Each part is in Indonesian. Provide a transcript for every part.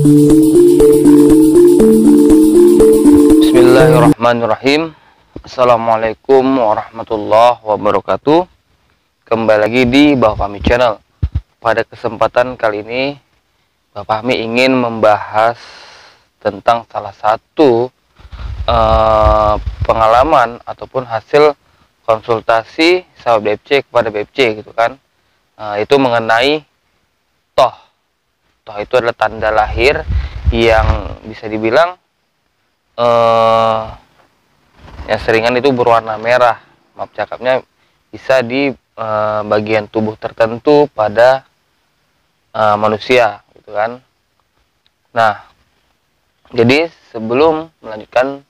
Bismillahirrahmanirrahim. Assalamualaikum warahmatullahi wabarakatuh. Kembali lagi di Bapak Fahmi Channel. Pada kesempatan kali ini Bapak Fahmi ingin membahas tentang salah satu pengalaman ataupun hasil konsultasi sahabat BFC kepada BFC gitu kan. Itu mengenai toh. Toh itu adalah tanda lahir yang bisa dibilang yang seringan itu berwarna merah. Maaf cakapnya, bisa di bagian tubuh tertentu pada manusia gitu kan. Nah, jadi sebelum melanjutkan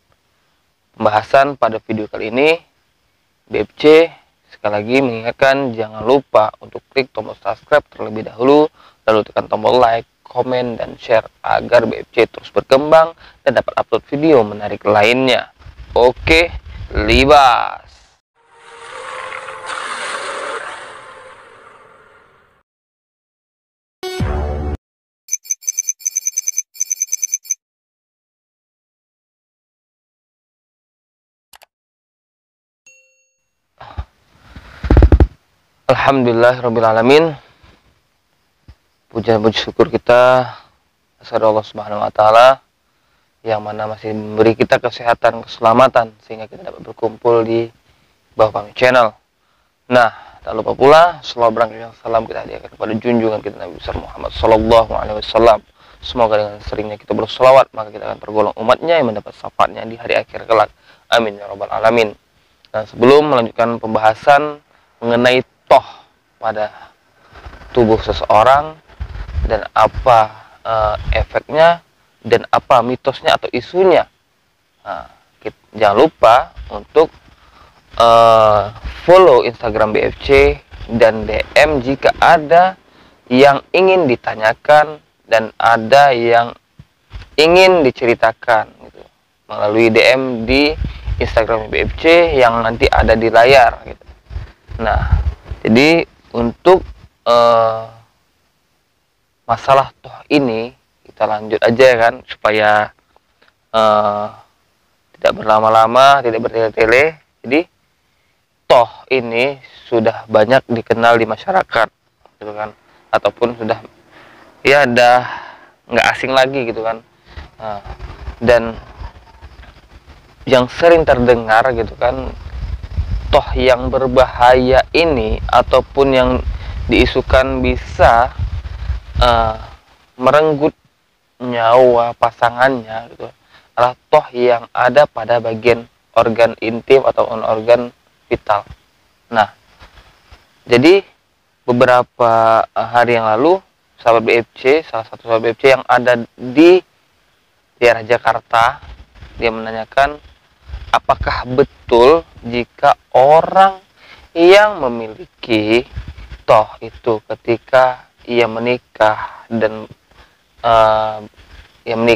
pembahasan pada video kali ini, BFC sekali lagi mengingatkan jangan lupa untuk klik tombol subscribe terlebih dahulu, lalu tekan tombol like, komen, dan share agar BFC terus berkembang dan dapat upload video menarik lainnya. Oke, libas. Alhamdulillahirrabbilalamin. Puja puji syukur kita kepada Allah Subhanahu wa Ta'ala yang mana masih memberi kita kesehatan, keselamatan sehingga kita dapat berkumpul di Bapak Fahmi Channel. Nah, tak lupa pula selawat berangkat salam kita hadiahkan kepada junjungan kita Nabi besar Muhammad Sallallahu Alaihi Wasallam. Semoga dengan seringnya kita berselawat maka kita akan tergolong umatnya yang mendapat syafaatnya di hari akhir kelak. Amin ya rabbal alamin. Nah, sebelum melanjutkan pembahasan mengenai toh pada tubuh seseorang dan apa efeknya dan apa mitosnya atau isunya, jangan lupa untuk follow Instagram BFC dan DM jika ada yang ingin ditanyakan dan ada yang ingin diceritakan gitu, melalui DM di Instagram BFC yang nanti ada di layar gitu. Nah, jadi untuk masalah toh ini kita lanjut aja ya kan, supaya tidak berlama-lama, tidak bertele-tele. Jadi toh ini sudah banyak dikenal di masyarakat gitu kan, ataupun sudah ya udah nggak asing lagi gitu kan. Dan yang sering terdengar gitu kan, toh yang berbahaya ini ataupun yang diisukan bisa merenggut nyawa pasangannya gitu, adalah toh yang ada pada bagian organ intim atau organ vital. Nah, jadi beberapa hari yang lalu sahabat BFC, salah satu sahabat BFC yang ada di daerah Jakarta, dia menanyakan apakah betul jika orang yang memiliki toh itu ketika ia menikah dan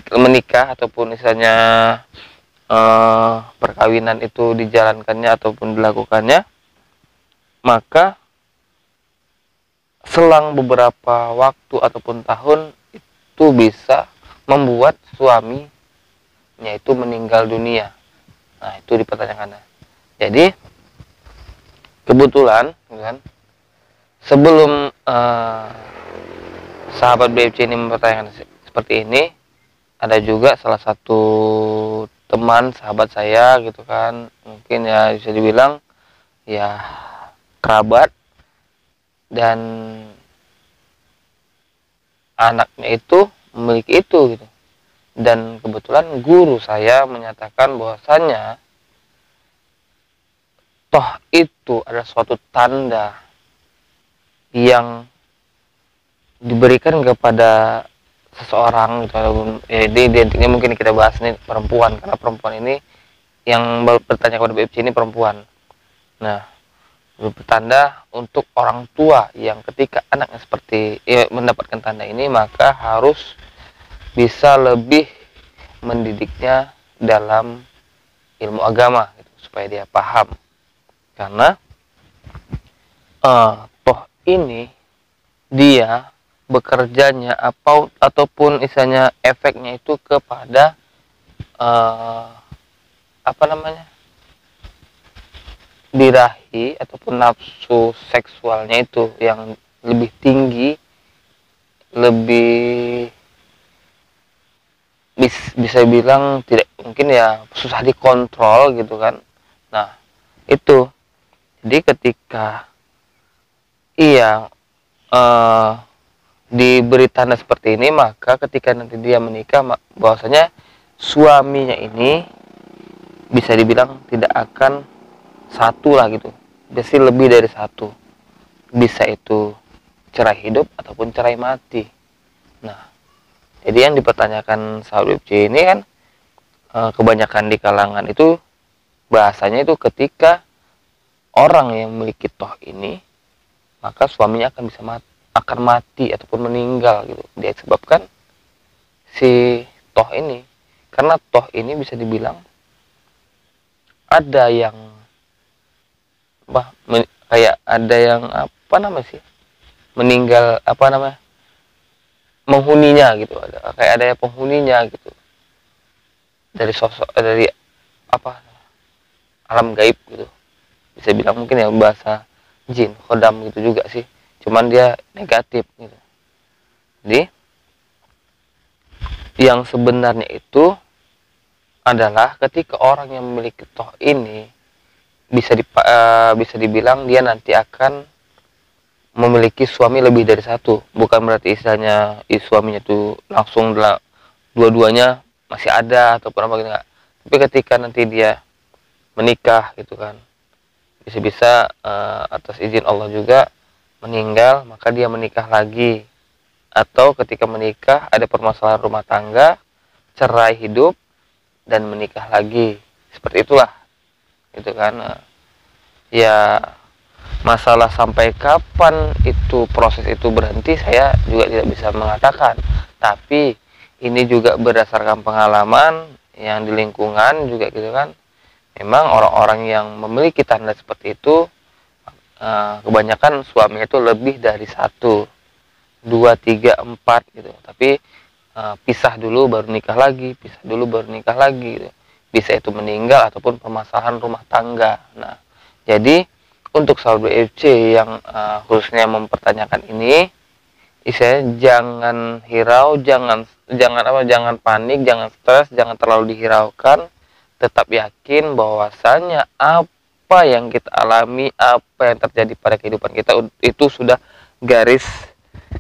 menikah ataupun misalnya perkawinan itu dijalankannya ataupun dilakukannya, maka selang beberapa waktu ataupun tahun itu bisa membuat suaminya itu meninggal dunia. Nah, itu dipertanyakan. Jadi kebetulan kan, sebelum sahabat BFC ini mempertanyakan seperti ini, ada juga salah satu teman sahabat saya gitu kan, mungkin ya bisa dibilang ya kerabat, dan anaknya itu memiliki itu gitu. Dan kebetulan guru saya menyatakan bahwasannya toh itu adalah suatu tanda yang diberikan kepada seseorang gitu. Jadi identiknya mungkin kita bahas ini perempuan, karena perempuan ini yang bertanya kepada BFC ini perempuan. Nah, bertanda untuk orang tua yang ketika anaknya seperti mendapatkan tanda ini, maka harus bisa lebih mendidiknya dalam ilmu agama gitu, supaya dia paham. Karena toh ini dia bekerjanya ataupun istilahnya efeknya itu kepada apa namanya, birahi ataupun nafsu seksualnya itu yang lebih tinggi, lebih bisa bilang tidak mungkin ya, susah dikontrol gitu kan. Nah itu, jadi ketika ia diberi tanda seperti ini, maka ketika nanti dia menikah, bahwasanya suaminya ini bisa dibilang tidak akan satu lah gitu, jadi lebih dari satu, bisa itu cerai hidup ataupun cerai mati. Nah jadi yang dipertanyakan sahabat FC ini kan kebanyakan di kalangan itu bahasanya itu ketika orang yang memiliki toh ini, maka suaminya akan mati ataupun meninggal gitu, dia sebabkan si toh ini. Karena toh ini bisa dibilang ada yang kayak ada yang apa namanya sih, meninggal apa namanya, menghuninya gitu, kayak ada yang penghuninya gitu, dari sosok, dari apa, alam gaib gitu, bisa bilang mungkin ya bahasa jin khodam gitu juga sih, cuman dia negatif gitu. Jadi yang sebenarnya itu adalah ketika orang yang memiliki toh ini bisa dibilang dia nanti akan memiliki suami lebih dari satu. Bukan berarti istilahnya suaminya tuh langsung dua-duanya masih ada ataupun apa gitu, enggak. Tapi ketika nanti dia menikah gitu kan, bisa-bisa atas izin Allah juga meninggal, maka dia menikah lagi. Atau ketika menikah ada permasalahan rumah tangga, cerai hidup dan menikah lagi, seperti itulah gitu kan. Ya masalah sampai kapan itu proses itu berhenti, saya juga tidak bisa mengatakan, tapi ini juga berdasarkan pengalaman yang di lingkungan juga gitu kan. Memang orang-orang yang memiliki tanda seperti itu kebanyakan suaminya itu lebih dari satu, dua, tiga, empat gitu, tapi pisah dulu baru nikah lagi, pisah dulu baru nikah lagi gitu. Bisa itu meninggal ataupun permasalahan rumah tangga. Nah jadi untuk sahabat BFC yang khususnya mempertanyakan ini, istilahnya jangan hirau, jangan panik, jangan stres, jangan terlalu dihiraukan. Tetap yakin bahwasanya apa yang kita alami, apa yang terjadi pada kehidupan kita itu sudah garis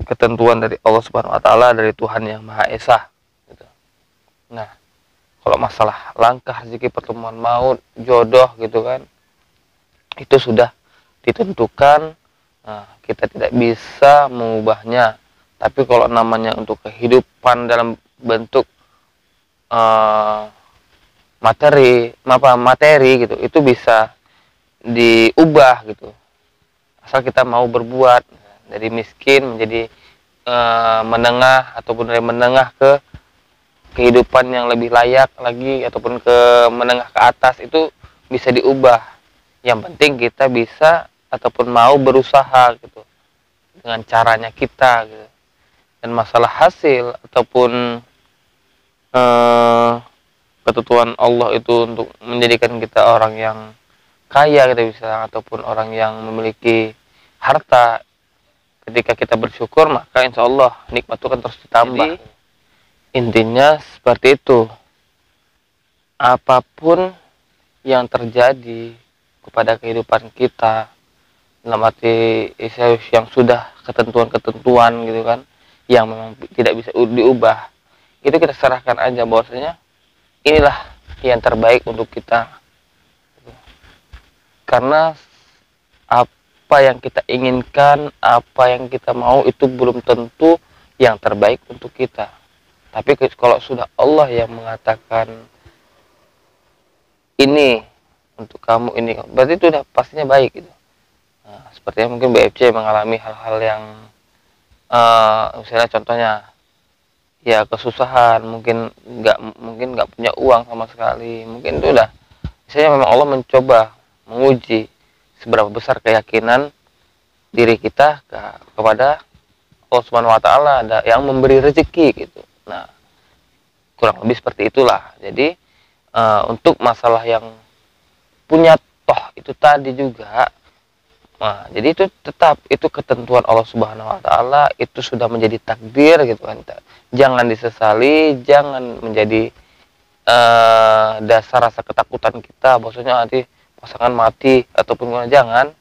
ketentuan dari Allah Subhanahu wa taala, dari Tuhan yang Maha Esa gitu. Nah, kalau masalah langkah rezeki, pertemuan maut, jodoh gitu kan, itu sudah ditentukan, kita tidak bisa mengubahnya. Tapi kalau namanya untuk kehidupan dalam bentuk materi gitu, itu bisa diubah gitu, asal kita mau berbuat, dari miskin menjadi menengah, ataupun dari menengah ke kehidupan yang lebih layak lagi, ataupun ke menengah ke atas, itu bisa diubah. Yang penting kita bisa ataupun mau berusaha gitu, dengan caranya kita gitu. Dan masalah hasil ataupun ketentuan Allah itu untuk menjadikan kita orang yang kaya kita bisa, ataupun orang yang memiliki harta, ketika kita bersyukur maka insya Allah nikmat itu kan terus ditambah. Jadi, intinya seperti itu, apapun yang terjadi kepada kehidupan kita, dalam arti yang sudah ketentuan-ketentuan gitu kan, yang memang tidak bisa diubah, itu kita serahkan aja bahwasanya inilah yang terbaik untuk kita. Karena apa yang kita inginkan, apa yang kita mau itu belum tentu yang terbaik untuk kita. Tapi kalau sudah Allah yang mengatakan ini untuk kamu, ini berarti itu udah pastinya baik gitu. Nah, sepertinya mungkin BFC mengalami hal-hal yang misalnya contohnya ya kesusahan, mungkin nggak punya uang sama sekali, mungkin itu udah misalnya memang Allah mencoba menguji seberapa besar keyakinan diri kita kepada Allah Subhanahu wa taala, ada yang memberi rezeki gitu. Nah, kurang lebih seperti itulah. Jadi untuk masalah yang punya toh itu tadi juga, nah, jadi itu tetap itu ketentuan Allah Subhanahu wa taala, itu sudah menjadi takdir gitu kan. Jangan disesali, jangan menjadi dasar rasa ketakutan kita bahwasanya nanti pasangan mati ataupun jangan.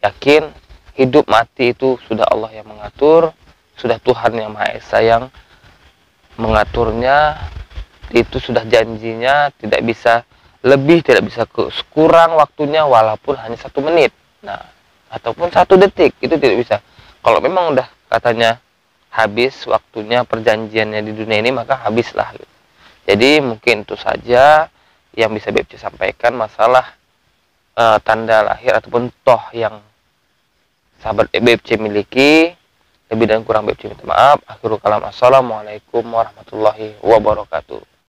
Yakin hidup mati itu sudah Allah yang mengatur, sudah Tuhan yang Maha Esa yang mengaturnya, itu sudah janjinya, tidak bisa lebih, tidak bisa kurang waktunya walaupun hanya 1 menit. Nah, ataupun 1 detik, itu tidak bisa. Kalau memang udah katanya habis waktunya perjanjiannya di dunia ini, maka habislah gitu. Jadi mungkin itu saja yang bisa BFC sampaikan masalah tanda lahir ataupun toh yang sahabat BFC miliki. Lebih dan kurang BFC minta maaf. Akhirul kalam, assalamualaikum warahmatullahi wabarakatuh.